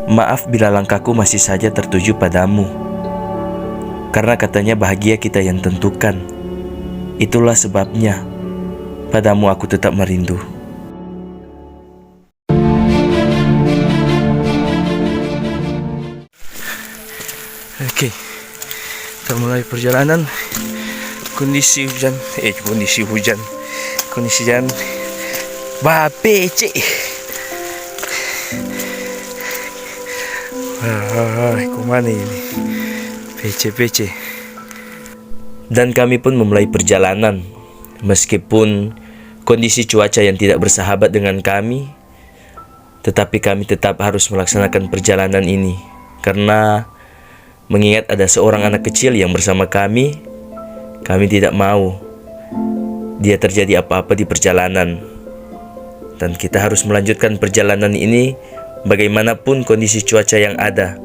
Maaf bila langkahku masih saja tertuju padamu, karena katanya bahagia kita yang tentukan. Itulah sebabnya padamu aku tetap merindu. Oke, kita mulai perjalanan. Kondisi hujan bapece. Kemana ini? Pece. Dan kami pun memulai perjalanan. Meskipun kondisi cuaca yang tidak bersahabat dengan kami, tetapi kami tetap harus melaksanakan perjalanan ini. Karena mengingat ada seorang anak kecil yang bersama kami tidak mau dia terjadi apa-apa di perjalanan. Dan kita harus melanjutkan perjalanan ini bagaimanapun kondisi cuaca yang ada.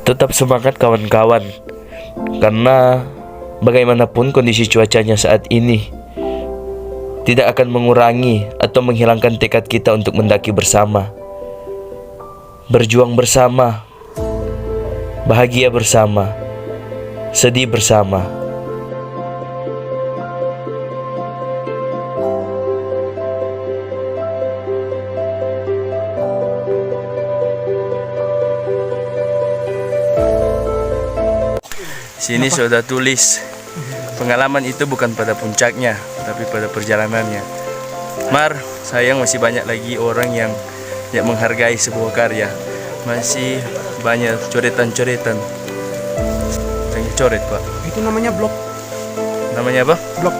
Tetap semangat kawan-kawan, karena bagaimanapun kondisi cuacanya saat ini tidak akan mengurangi atau menghilangkan tekad kita untuk mendaki bersama, berjuang bersama, bahagia bersama, sedih bersama. Sini sudah tulis, pengalaman itu bukan pada puncaknya, tapi pada perjalanannya. Mar, sayang masih banyak lagi orang yang tidak menghargai sebuah karya. Masih banyak coretan-coretan. Yang coret, Pak. Itu namanya blog. Namanya apa? Blog.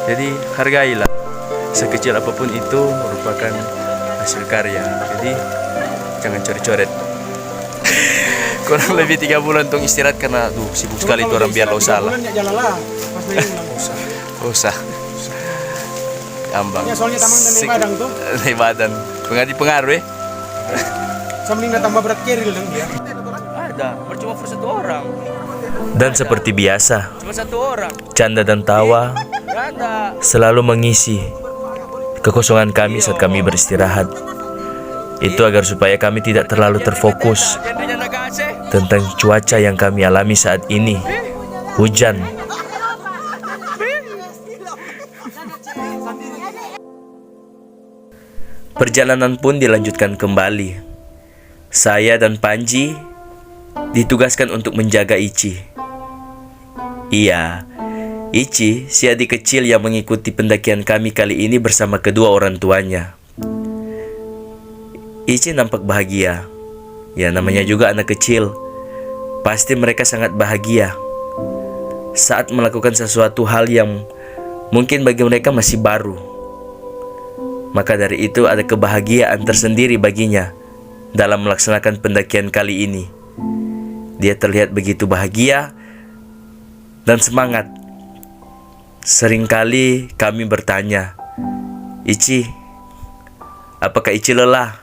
Jadi hargailah. Sekecil apapun itu merupakan hasil karya. Jadi jangan coret-coret. Kurang lebih 3 bulan untuk istirahat karena sibuk sekali itu orang biar lo salah. Usah. Ambang. Ya, soalnya tamang dan badan tuh. Badan. Pengaruh Sambil tambah berat keril dong dia. Ada, cuma per 1 orang. Dan seperti biasa, cuma 1 orang. Canda dan tawa selalu mengisi kekosongan kami saat kami beristirahat. Itu agar supaya kami tidak terlalu terfokus tentang cuaca yang kami alami saat ini. Hujan. Perjalanan pun dilanjutkan kembali. Saya dan Panji ditugaskan untuk menjaga Ichi. Iya, Ichi, si adik kecil yang mengikuti pendakian kami kali ini bersama kedua orang tuanya. Ichi nampak bahagia. Ya, namanya juga anak kecil. Pasti mereka sangat bahagia saat melakukan sesuatu hal yang mungkin bagi mereka masih baru. Maka dari itu ada kebahagiaan tersendiri baginya dalam melaksanakan pendakian kali ini. Dia terlihat begitu bahagia dan semangat. Seringkali kami bertanya, Ichi, apakah Ichi lelah?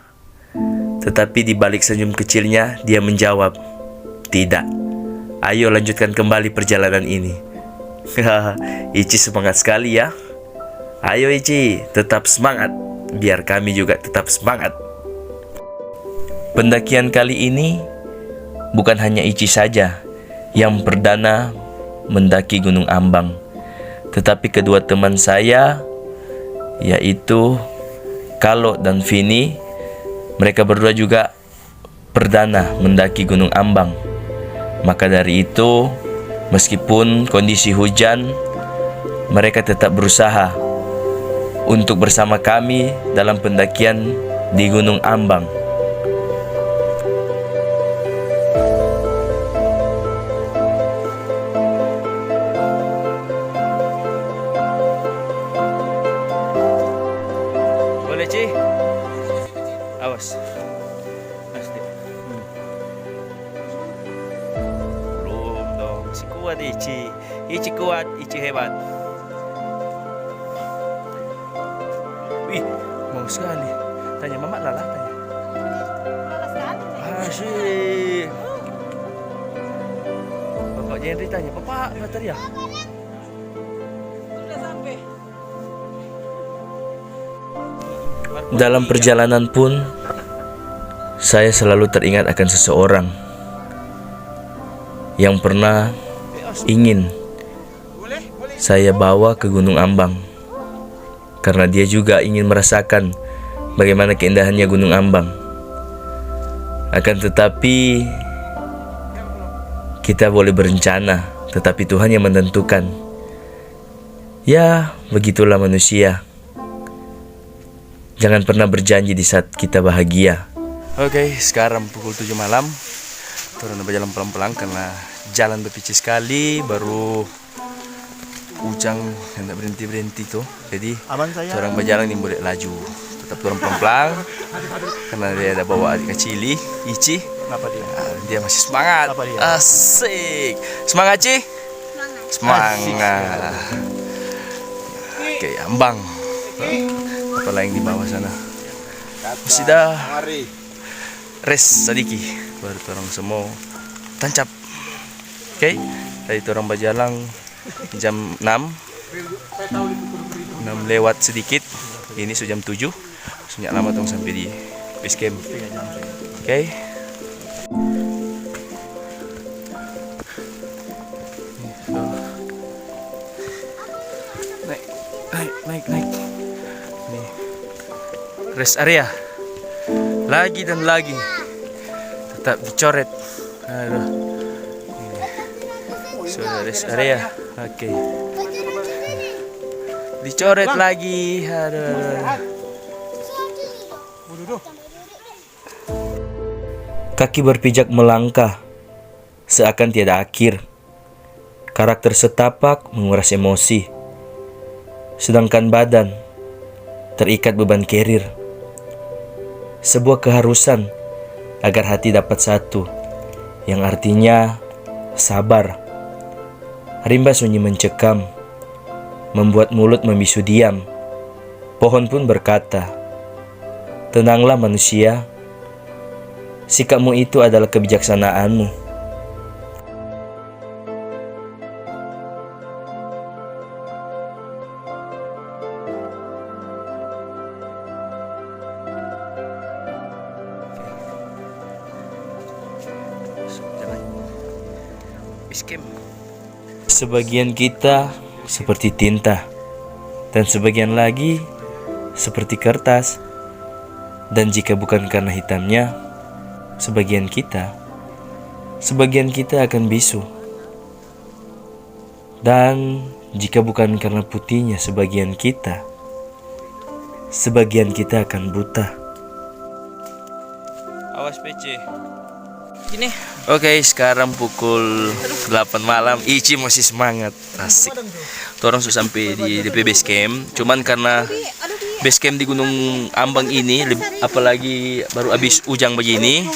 Tetapi di balik senyum kecilnya, dia menjawab, tidak. Ayo lanjutkan kembali perjalanan ini. Ichi semangat sekali ya. Ayo Ichi, tetap semangat, biar kami juga tetap semangat. Pendakian kali ini bukan hanya Ichi saja yang perdana mendaki Gunung Ambang, tetapi kedua teman saya, yaitu Kalo dan Vini, mereka berdua juga perdana mendaki Gunung Ambang. Maka dari itu, meskipun kondisi hujan, mereka tetap berusaha untuk bersama kami dalam pendakian di Gunung Ambang. Boleh, Ci? Awas. Belum dong, masih kuat Ichi. Ichi kuat, Ichi hebat. Wih, mau sekali. Tanya Mama Lala, tanya. Asyik. Bapak Jenry tanya, Bapak bateria. Sudah sampai. Dalam perjalanan pun, saya selalu teringat akan seseorang yang pernah ingin saya bawa ke Gunung Ambang, karena dia juga ingin merasakan bagaimana keindahannya Gunung Ambang. Akan tetapi kita boleh berencana, tetapi Tuhan yang menentukan. Ya, begitulah manusia. Jangan pernah berjanji di saat kita bahagia. Oke, sekarang pukul 7 malam. Turun berjalan pelan-pelan karena jalan berpicit sekali. Baru ujang hendak berhenti-berhenti tuh. Jadi orang berjalan ini boleh laju. Tetap turun pelan-pelan karena dia ada bawa adik kecil Ici. Kenapa dia? Dia masih semangat. Apa dia? Asik. Semangat, Ci? Semangat. Oke, Ambang. Apa yang di bawah sana? Masih dah rest sedikit. Baru orang semua tancap. Oke, tadi orang berjalan jam 6 lewat sedikit. Ini sudah jam 7. Sudah lama tong sampai di base camp. Oke. Naik. Nih. Rest area. Lagi dan lagi. Tetap dicoret. Aduh. Sudah rest area. Oke. Dicoret lagi. Aduh. Kaki berpijak melangkah, seakan tiada akhir. Karakter setapak menguras emosi, sedangkan badan terikat beban karir. Sebuah keharusan agar hati dapat satu, yang artinya sabar. Rimba sunyi mencekam, membuat mulut membisu diam. Pohon pun berkata, "Tenanglah manusia, sikapmu itu adalah kebijaksanaanmu." Sebagian kita seperti tinta, dan sebagian lagi seperti kertas. Dan jika bukan karena hitamnya sebagian kita akan bisu. Dan jika bukan karena putihnya sebagian kita akan buta. Awas PC. Gini. Oke, sekarang pukul 8 malam. Ici masih semangat. Asik. Orang sudah sampai di DP base camp. Cuman karena base camp di Gunung Ambang ini, apalagi baru habis ujang begini,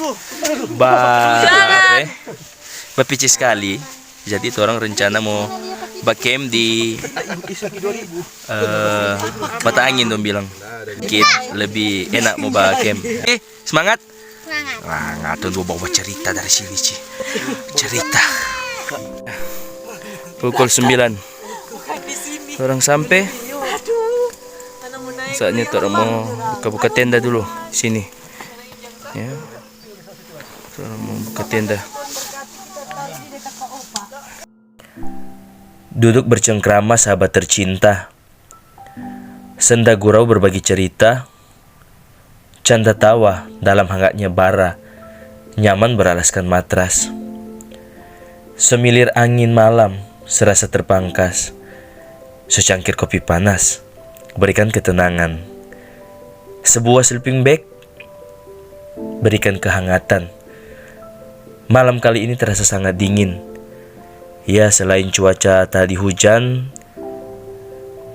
berpicit sekali. Jadi orang rencana mau camp di Mata Angin dong bilang. Lebih enak mau camp. Semangat. Semangat tuh bawa cerita dari sini Ci. Cerita. Pukul 9 orang sampai. Saatnya orang mau buka-buka tenda dulu sini. Ya. Orang mau buka tenda. Duduk bercengkrama sahabat tercinta. Senda gurau berbagi cerita. Canda tawa dalam hangatnya bara, nyaman beralaskan matras. Semilir angin malam serasa terpangkas. Secangkir kopi panas berikan ketenangan. Sebuah sleeping bag berikan kehangatan. Malam kali ini terasa sangat dingin. Ya, selain cuaca tadi hujan,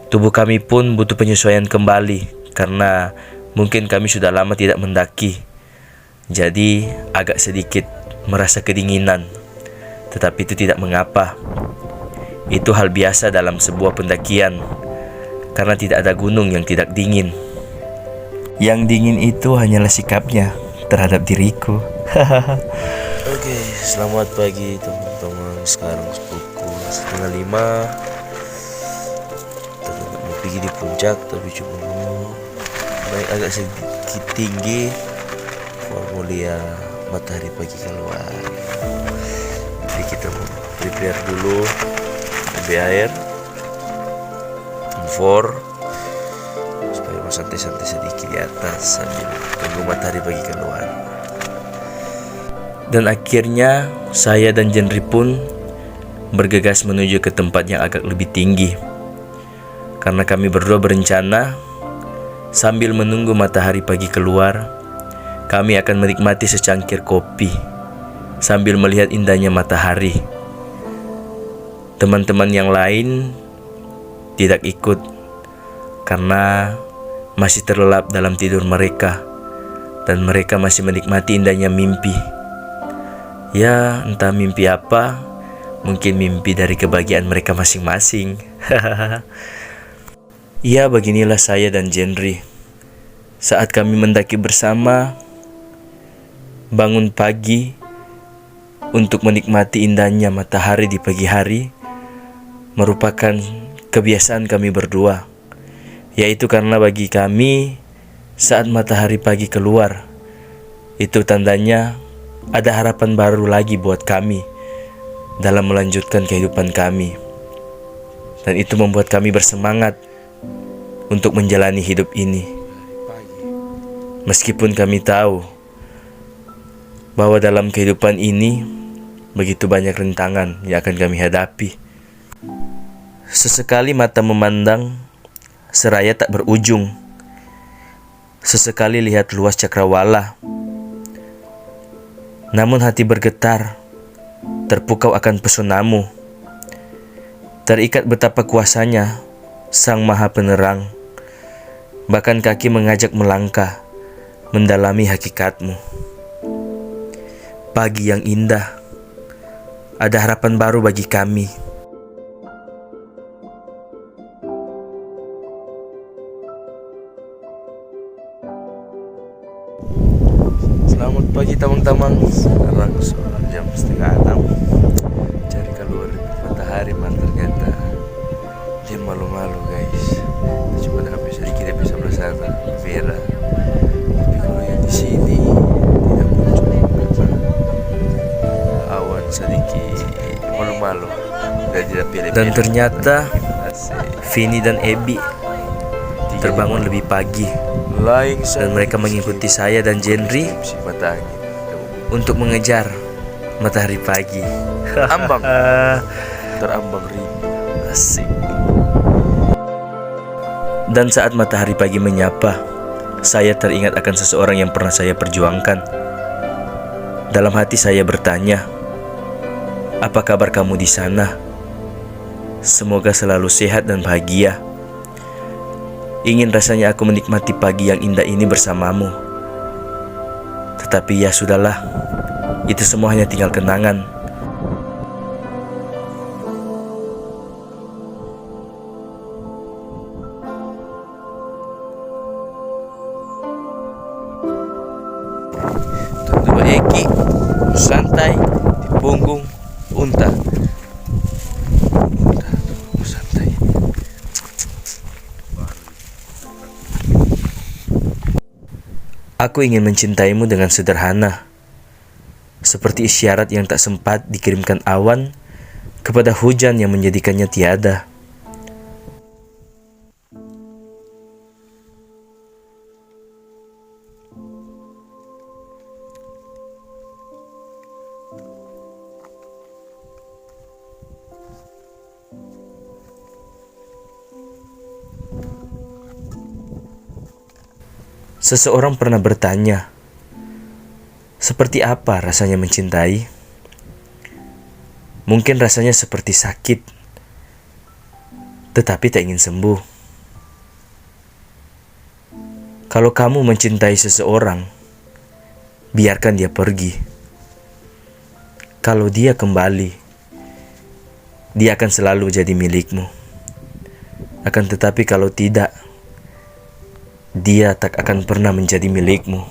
tubuh kami pun butuh penyesuaian kembali karena mungkin kami sudah lama tidak mendaki. Jadi agak sedikit merasa kedinginan. Tetapi itu tidak mengapa. Itu hal biasa dalam sebuah pendakian, karena tidak ada gunung yang tidak dingin. Yang dingin itu hanyalah sikapnya terhadap diriku. Oke, selamat pagi teman-teman. Sekarang pukul 4:30. Kita mau pergi di puncak, tapi cuma baik agak sedikit tinggi. Formulia matahari pagi keluar. Jadi kita mau prepare dulu, ambil air, for supaya mau santai-santai sedikit di atas sambil tunggu matahari pagi keluar. Dan akhirnya saya dan Jenri pun bergegas menuju ke tempat yang agak lebih tinggi, karena kami berdua berencana sambil menunggu matahari pagi keluar, kami akan menikmati secangkir kopi sambil melihat indahnya matahari. Teman-teman yang lain tidak ikut karena masih terlelap dalam tidur mereka, dan mereka masih menikmati indahnya mimpi. Ya, entah mimpi apa, mungkin mimpi dari kebahagiaan mereka masing-masing. Ya, beginilah saya dan Jenri saat kami mendaki bersama, bangun pagi untuk menikmati indahnya matahari di pagi hari merupakan kebiasaan kami berdua. Yaitu karena bagi kami saat matahari pagi keluar, itu tandanya ada harapan baru lagi buat kami dalam melanjutkan kehidupan kami. Dan itu membuat kami bersemangat untuk menjalani hidup ini. Meskipun kami tahu bahwa dalam kehidupan ini begitu banyak rintangan yang akan kami hadapi. Sesekali mata memandang seraya tak berujung. Sesekali lihat luas cakrawala. Namun hati bergetar, terpukau akan pesonamu. Terikat betapa kuasanya Sang Maha Penerang. Bahkan kaki mengajak melangkah, mendalami hakikatmu. Pagi yang indah, ada harapan baru bagi kami. Selamat pagi teman-teman. Sekarang jam 5:30. Cari keluar matahari, ternyata dia malu-malu guys. Kita coba HP sedikit di sebelah sana, merah. Tapi kalau yang di sini tidak muncul karena awan sedikit malu-malu dan tidak pilih. Dan ternyata Vini dan Ebi terbangun lebih pagi, dan mereka mengikuti saya dan Jenri untuk mengejar matahari pagi. Ambang terambang rindu, asik. Dan saat matahari pagi menyapa, saya teringat akan seseorang yang pernah saya perjuangkan. Dalam hati saya bertanya, apa kabar kamu di sana? Semoga selalu sehat dan bahagia. Ingin rasanya aku menikmati pagi yang indah ini bersamamu. Tetapi ya sudahlah, itu semua hanya tinggal kenangan. Tunduk Eki santai di punggung unta. Santai. Aku ingin mencintaimu dengan sederhana, seperti isyarat yang tak sempat dikirimkan awan kepada hujan yang menjadikannya tiada. Seseorang pernah bertanya, seperti apa rasanya mencintai? Mungkin rasanya seperti sakit, tetapi tak ingin sembuh. Kalau kamu mencintai seseorang, biarkan dia pergi. Kalau dia kembali, dia akan selalu jadi milikmu. Akan tetapi kalau tidak, dia tak akan pernah menjadi milikmu.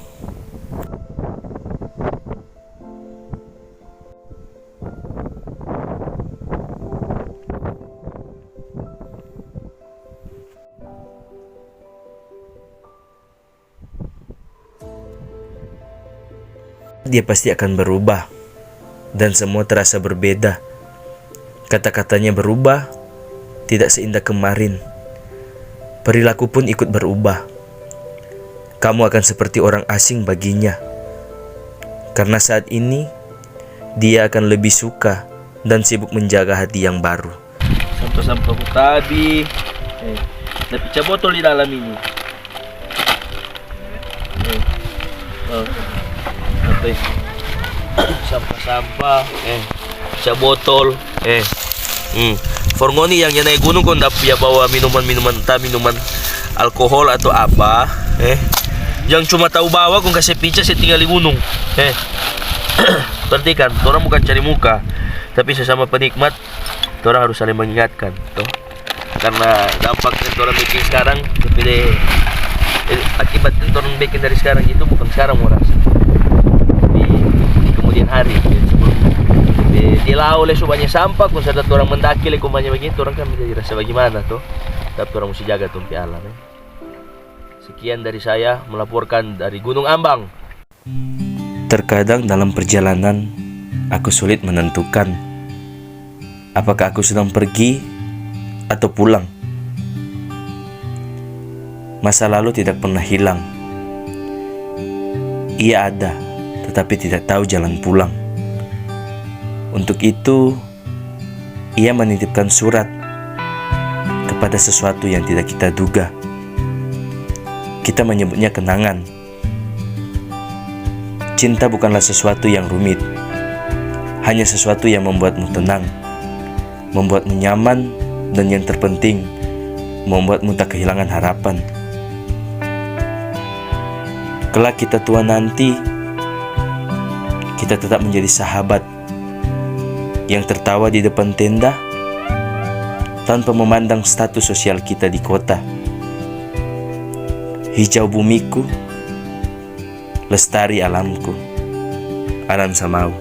dia pasti akan berubah. Dan semua terasa berbeda. Kata-katanya berubah, tidak seindah kemarin. Perilaku pun ikut berubah. Kamu akan seperti orang asing baginya. Karena saat ini, dia akan lebih suka dan sibuk menjaga hati yang baru. Sampah-sampah ko tadi. Napitsa botol di dalam ini. Apa sampah-sampah. Pizza botol. Forngoni yang naik gunung kok ndak ya bawa minuman alkohol atau apa. Yang cuma tahu bawa kok kasih pizza saya tinggal di gunung. Berarti kan, orang bukan cari muka, tapi sesama penikmat, orang harus saling mengingatkan, toh. Karena dampaknya orang bikin sekarang, tapi akibatnya orang bikin dari sekarang itu bukan sekarang mau rasa, di kemudian hari. Di laut lesu banyak sampah, kalau ada orang mendaki leku banyak begitu, orang kan menjadi rasa bagaimana, toh. Tapi orang mesti jaga tumpi alam. Sekian dari saya melaporkan dari Gunung Ambang. Terkadang dalam perjalanan, aku sulit menentukan apakah aku sedang pergi atau pulang. Masa lalu tidak pernah hilang. Ia ada, tetapi tidak tahu jalan pulang. Untuk itu, ia menitipkan surat kepada sesuatu yang tidak kita duga. Kita menyebutnya kenangan. Cinta bukanlah sesuatu yang rumit, hanya sesuatu yang membuatmu tenang, membuatmu nyaman, dan yang terpenting, membuatmu tak kehilangan harapan. Kelak kita tua nanti, kita tetap menjadi sahabat yang tertawa di depan tenda tanpa memandang status sosial kita di kota. Hijau bumiku, lestari alamku. Anan Samau.